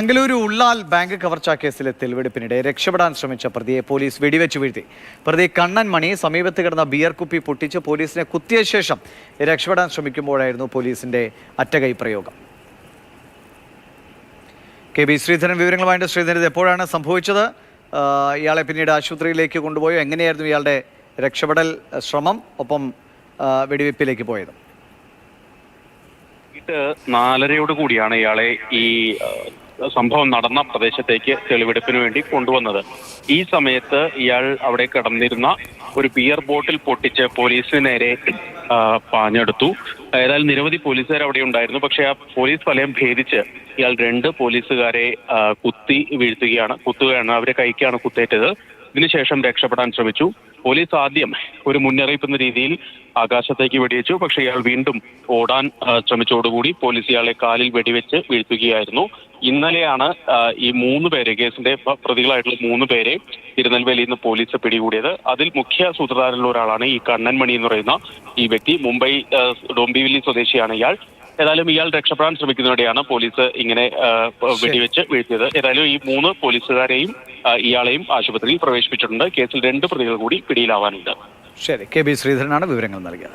Bengaluru Ullal bank കവർച്ചാ കേസിലെ തെളിവെടുപ്പിനിടെ രക്ഷപ്പെടാൻ ശ്രമിച്ച പ്രതിയെ പോലീസ് വെടിവെച്ച് വീഴ്ത്തി. പ്രതി കണ്ണൻ മണി സമീപത്ത് കിടന്ന ബിയർ കുപ്പി പൊട്ടിച്ച് പോലീസിനെ കുത്തിയ ശേഷം രക്ഷപ്പെടാൻ ശ്രമിക്കുമ്പോഴായിരുന്നു പോലീസിന്റെ അറ്റകൈ പ്രയോഗം. കെ.ബി. ശ്രീധരൻ വിവരങ്ങളുമായിട്ട്. ശ്രീധരൻ, ഇത് എപ്പോഴാണ് സംഭവിച്ചത്? ഇയാളെ പിന്നീട് ആശുപത്രിയിലേക്ക് കൊണ്ടുപോയോ? എങ്ങനെയായിരുന്നു ഇയാളുടെ രക്ഷപ്പെടൽ ശ്രമം, ഒപ്പം വെടിവെപ്പിലേക്ക് പോയത്? 4:30 കൂടിയാണ് ഇയാളെ ഈ സംഭവം നടന്ന പ്രദേശത്തേക്ക് തെളിവെടുപ്പിന് വേണ്ടി കൊണ്ടുവന്നത്. ഈ സമയത്ത് ഇയാൾ അവിടെ കിടന്നിരുന്ന ഒരു ബിയർ ബോട്ടിൽ പൊട്ടിച്ച് പോലീസിന് നേരെ പാഞ്ഞെടുത്തു. ഏതായാലും നിരവധി പോലീസുകാർ അവിടെ ഉണ്ടായിരുന്നു. പക്ഷേ ആ പോലീസ് വലയം ഭേദിച്ച് ഇയാൾ 2 പോലീസുകാരെ കുത്തുകയാണ്. അവരെ കൈക്കാണ് കുത്തേറ്റത്. ഇതിനുശേഷം രക്ഷപ്പെടാൻ ശ്രമിച്ചു. പോലീസ് ആദ്യം ഒരു മുന്നറിയിപ്പ് എന്ന രീതിയിൽ ആകാശത്തേക്ക് വെടിവെച്ചു. പക്ഷേ ഇയാൾ വീണ്ടും ഓടാൻ ശ്രമിച്ചതോടുകൂടി പോലീസ് ഇയാളെ കാലിൽ വെടിവെച്ച് വീഴ്ത്തുകയായിരുന്നു. ഇന്നലെയാണ് ഈ 3 പേരെ, കേസിന്റെ പ്രതികളായിട്ടുള്ള 3 പേരെ തിരുനെൽവേലിയിൽ നിന്ന് പോലീസ് പിടികൂടിയത്. അതിൽ മുഖ്യ സൂത്രധാരനുള്ള ഒരാളാണ് ഈ കണ്ണൻ മണി എന്ന് പറയുന്ന ഈ വ്യക്തി. മുംബൈ ഡോംബിവില്ലി സ്വദേശിയാണ് ഇയാൾ. ഏതായാലും ഇയാൾ രക്ഷപ്പെടാൻ ശ്രമിക്കുന്നതിനിടെയാണ് പോലീസ് ഇങ്ങനെ വെടിവെച്ച് വീഴ്ത്തിയത്. ഏതായാലും ഈ 3 പോലീസുകാരെയും ഇയാളെയും ആശുപത്രിയിൽ പ്രവേശിപ്പിച്ചിട്ടുണ്ട്. കേസിൽ 2 പ്രതികൾ കൂടി പിടിയിലാവാനുണ്ട്. ശരി, കെ.ബി. ശ്രീധരനാണ് വിവരങ്ങൾ നൽകിയത്.